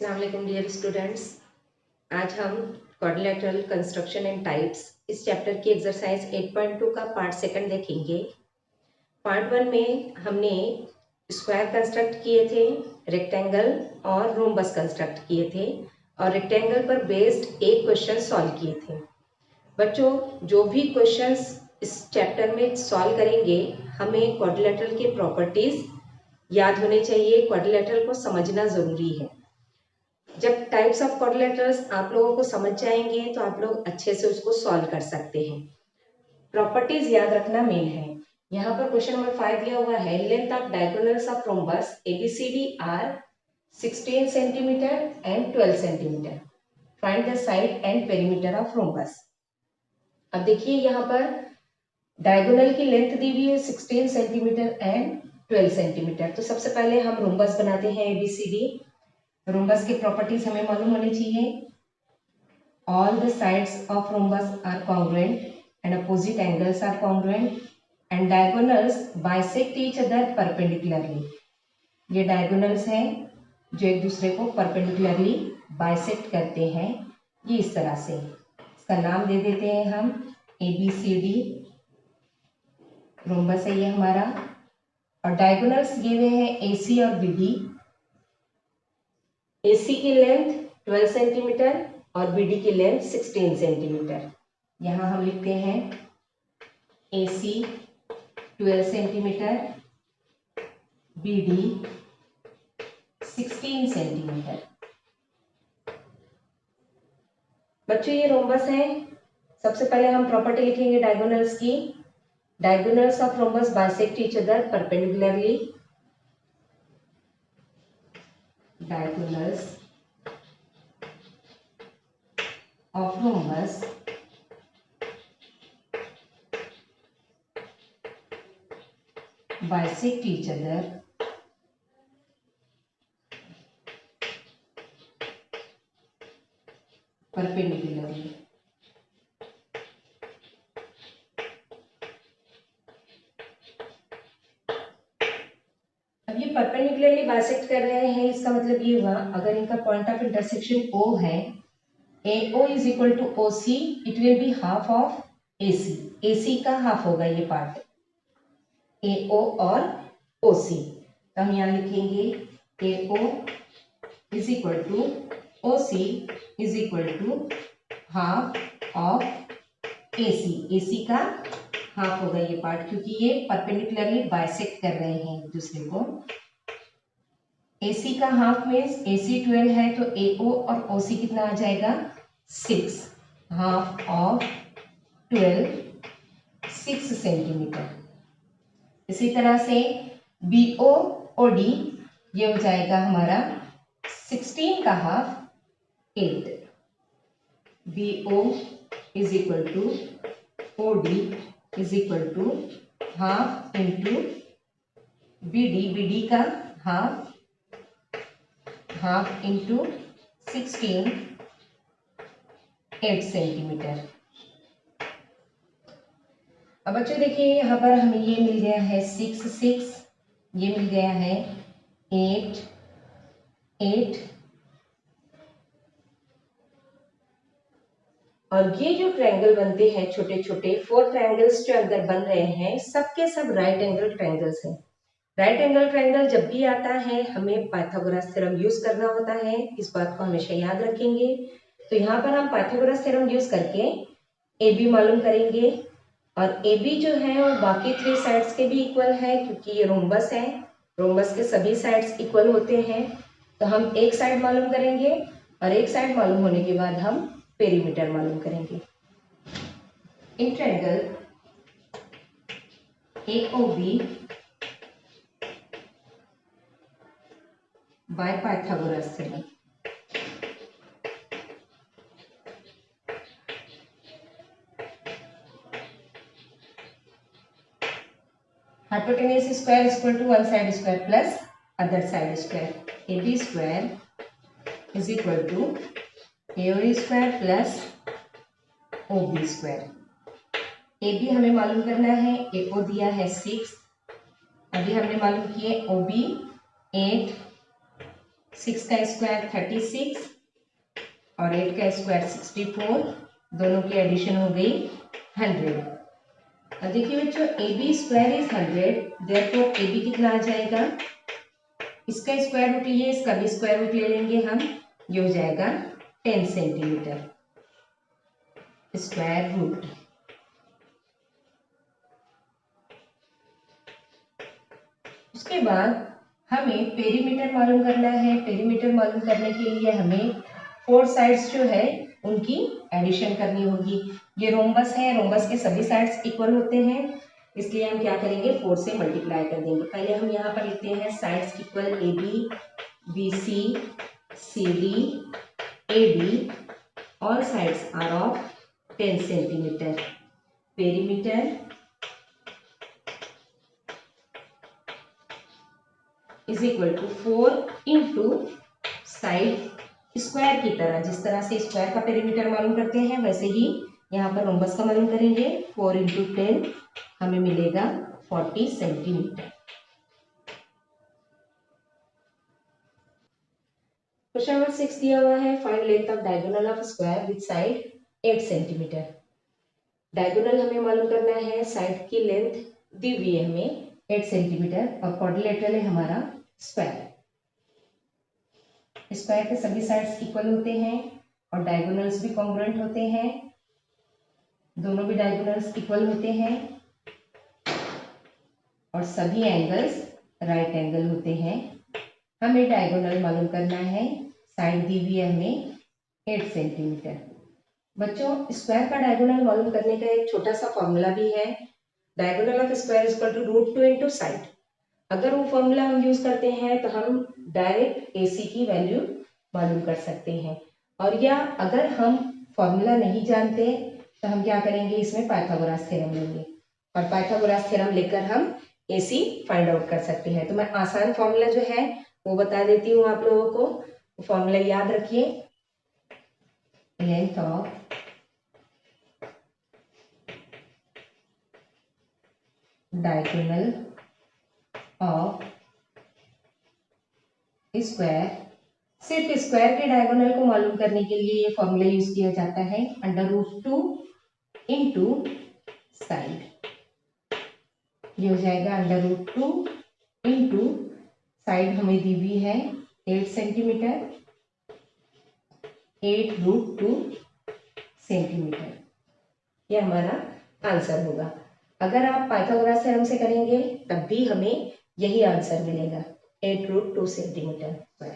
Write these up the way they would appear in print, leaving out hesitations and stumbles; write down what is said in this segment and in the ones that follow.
अस्सलाम वालेकुम dear students. आज हम क्वाड्रिलेटरल कंस्ट्रक्शन एंड टाइप्स इस चैप्टर की एक्सरसाइज 8.2 का पार्ट सेकंड देखेंगे। पार्ट वन में हमने स्क्वायर कंस्ट्रक्ट किए थे, रेक्टेंगल और रोम्बस कंस्ट्रक्ट किए थे और रेक्टेंगल पर बेस्ड एक क्वेश्चन सॉल्व किए थे। बच्चों, जो भी क्वेश्चंस इस चैप्टर में सॉल्व करेंगे हमें क्वाड्रिलेटरल के प्रॉपर्टीज याद होने चाहिए, क्वाड्रिलेटरल को समझना ज़रूरी है। जब टाइप्स ऑफ क्वाड्रिलेटरल्स आप लोगों को समझ जाएंगे तो आप लोग अच्छे से उसको सॉल्व कर सकते हैं। प्रॉपर्टीज याद रखना मेन है। यहाँ पर क्वेश्चन नंबर 5 दिया हुआ है, length of diagonals of rhombus ABCD are 16 centimetre and 12 centimetre. Find the side and perimeter of rhombus. अब देखिए यहाँ पर डायगोनल की लेंथ दी हुई है 16 सेंटीमीटर एंड 12 सेंटीमीटर। तो सबसे पहले हम रोम्बस बनाते हैं एबीसीडी। रोम्बस की प्रॉपर्टीज हमें मालूम होनी चाहिए। All the sides of rhombus are congruent and opposite angles are congruent and diagonals bisect each other perpendicularly. ये डायगोनल्स हैं जो एक दूसरे को परपेंडिकुलरली बाइसेक्ट करते हैं। ये इस तरह से, इसका नाम दे देते हैं हम ABCD। रोम्बस है ये हमारा, और डायगोनल्स दिए हुए हैं AC और BD। AC की लेंथ 12 सेंटीमीटर और BD की लेंथ 16 सेंटीमीटर। यहाँ हम लिखते हैं AC 12 सेंटीमीटर, BD 16 सेंटीमीटर। बच्चों ये रोम्बस है। सबसे पहले हम प्रॉपर्टी लिखेंगे डायगोनल्स की। Diagonals of rhombus bisect each other perpendicularly. Diagonals of rhombus bisect each other perpendicularly. अब ये परपेंडिकुलरली बाइसेक्ट कर रहे हैं, इसका मतलब ये हुआ अगर इनका पॉइंट ऑफ इंटरसेक्शन O है, AO is equal to OC, it will be half of AC. AC का हाफ होगा ये पार्ट, AO और OC। तो हम यहाँ लिखेंगे AO is equal to OC is equal to half of AC। AC का हाफ होगा ये पार्ट, क्योंकि ये परपेंडिकुलरली बाइसेक्ट कर रहे हैं एक दूसरे को। AC का हाफ मीन्स AC 12 है तो AO और OC कितना आ जाएगा 6। Half of 12 6 centimetre. इसी तरह से BO और D ये हो जाएगा हमारा 16 का half 8। BO is equal to OD is equal to half into BD का हाफ इंटू 16 8 सेंटीमीटर। अब बच्चों देखिए यहाँ पर हमें ये मिल गया है 6 6, ये मिल गया है 8 8, और ये जो ट्रायंगल बनते हैं छोटे छोटे 4 ट्रायंगल्स जो अंदर बन रहे हैं सबके सब राइट एंगल ट्रायंगल्स हैं। राइट एंगल ट्रायंगल जब भी आता है हमें पाइथागोरस थ्योरम यूज करना होता है, इस बात को हमेशा याद रखेंगे। तो यहाँ पर हम पाइथागोरस थ्योरम यूज करके AB मालूम करेंगे, और AB जो है वो बाकी 3 साइड्स के भी इक्वल है, क्योंकि ये रोम्बस है, रोम्बस के सभी साइड्स इक्वल होते हैं। तो हम एक साइड मालूम करेंगे और एक साइड मालूम होने के बाद हम पेरीमीटर मालूम करेंगे। In triangle AOB by Pythagoras theorem, hypotenuse square is equal to one side square plus other side square. AB square is equal to AO square plus OB square. AB हमें मालूम करना है, AO दिया है 6, अभी हमने मालूम किए OB 8 6 का स्क्वायर 36 और 8 का स्क्वायर 64, दोनों की एडिशन हो गई 100। अब देखिए बच्चों, A B square is 100, therefore A B कितना आ जाएगा, इसका स्क्वायर रूट लीजिए, इसका भी स्क्वायर रूट ले लेंगे हम, ये हो जाएगा 10 सेंटीमीटर स्क्वायर रूट। उसके बाद हमें पेरीमीटर मालूम करना है। पेरीमीटर मालूम करने के लिए हमें 4 साइड्स जो है उनकी एडिशन करनी होगी। ये रोम्बस है, रोम्बस के सभी साइड्स इक्वल होते हैं, इसलिए हम क्या करेंगे, 4 से मल्टीप्लाई कर देंगे। पहले हम यहाँ पर लिखते हैं sides equal A B, B C, C D, A D, all sides are of 10 centimetre. Perimeter is equal to 4 into side square की तरह, जिस तरह से स्क्वायर का पेरीमीटर मालूम करते हैं वैसे ही यहाँ पर रोम्बस का मालूम करेंगे। 4 इंटू 10 हमें मिलेगा 40 सेंटीमीटर। क्वेश्चन नंबर 6 दिया हुआ है, find length of diagonal of square with side 8 centimetre. Diagonal हमें मालूम करना है, साइड की लेंथ दी हुई है हमें 8 सेंटीमीटर और क्वाड्रिलेटरल है हमारा स्क्वायर। स्क्वायर के सभी साइड्स इक्वल होते हैं और डायगोनल्स भी कॉन्ग्रुएंट होते हैं, दोनों भी डायगोनल्स इक्वल होते हैं और सभी एंगल्स राइट एंगल होते हैं। हमें डायगोनल मालूम करना है, साइड दी हुई है हमें 8 सेंटीमीटर। बच्चों, स्क्वायर का डायगोनल मालूम करने का एक छोटा सा फॉर्मूला भी है, diagonal of square is equal to root 2 into side. अगर वो फॉर्मूला हम यूज करते हैं तो हम डायरेक्ट AC की वैल्यू मालूम कर सकते हैं, और या अगर हम फॉर्मूला नहीं जानते तो हम क्या करेंगे, इसमें पाइथागोरस थ्योरम लेंगे और पाइथागोरस थ्योरम लेकर हम AC फाइंड आउट कर सकते हैं। तो मैं आसान फॉर्मूला जो है वो बता देती हूँ आप लोगों को। फॉर्मूला याद रखिए, length of diagonal of square. सिर्फ स्क्वायर के डायगोनल को मालूम करने के लिए ये फॉर्मूला यूज किया जाता है, √2 इंटू साइड। ये हो जाएगा √2 इंटू साइड हमें दी हुई है 8 सेंटीमीटर, 8√2 सेंटीमीटर, ये हमारा आंसर होगा। अगर आप पाइथागोरस थ्योरम से करेंगे तब भी हमें यही आंसर मिलेगा, 8√2 सेंटीमीटर स्क्वायर।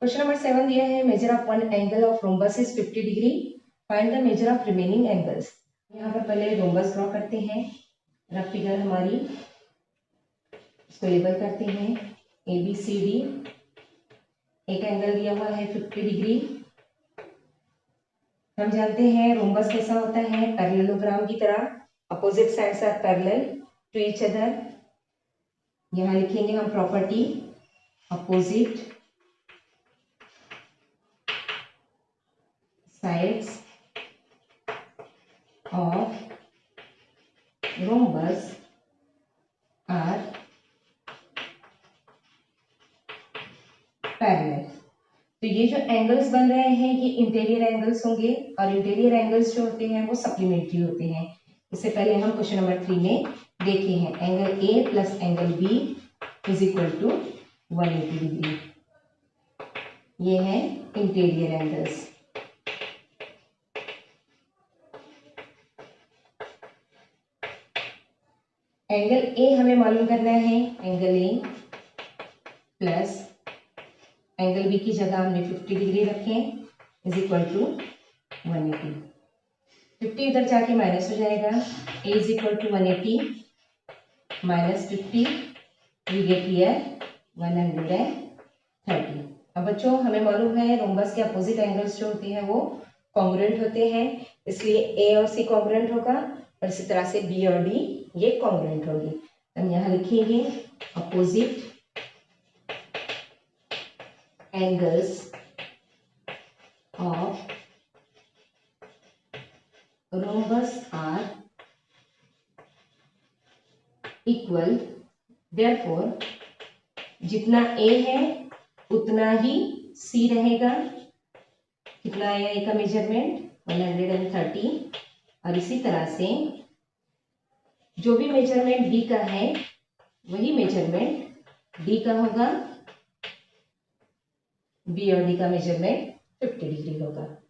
क्वेश्चन नंबर 7 दिया है, measure of one angle of rhombus is 50 degree, find the measure of remaining angles. यहाँ पर पहले रोम्बस ड्रॉ करते हैं, रफ फिगर हमारी, इसको लेबल करते हैं ABCD। एक एंगल दिया हुआ है 50 डिग्री। हम जानते हैं रोम्बस कैसा होता है, पैरेललोग्राम की तरह, opposite sides are parallel to each other. यहाँ लिखेंगे हम property, opposite sides of rhombus are parallel। तो ये जो एंगल्स बन रहे हैं ये इंटीरियर एंगल्स होंगे और इंटीरियर एंगल्स जो होते हैं वो सप्लीमेंट्री होते हैं। इससे पहले हम क्वेश्चन नंबर 3 में देखे हैं, angle A plus angle B is equal to 180 degree. ये है इंटीरियर एंगल्स। एंगल A हमें मालूम करना है, angle A plus angle B की जगह हमने 50 डिग्री रखे इज इक्वल टू 180। 50 इधर जाके माइनस हो जाएगा, A is equal to 180 minus 50, we get here 130। अब बच्चों हमें मालूम है रोम्बस के अपोजिट एंगल्स जो होते हैं वो कॉन्ग्रुएंट होते हैं, इसलिए A और C कॉन्ग्रुएंट होगा और इसी तरह से B और D ये कॉन्ग्रुएंट होगी। हम यहाँ लिखेंगे opposite angles of rhombus are equal, therefore जितना A है उतना ही सी रहेगा। कितना आया ए का मेजरमेंट 130। और इसी तरह से जो भी मेजरमेंट बी का है वही मेजरमेंट डी का होगा। बी और डी का मेजरमेंट 50 डिग्री होगा।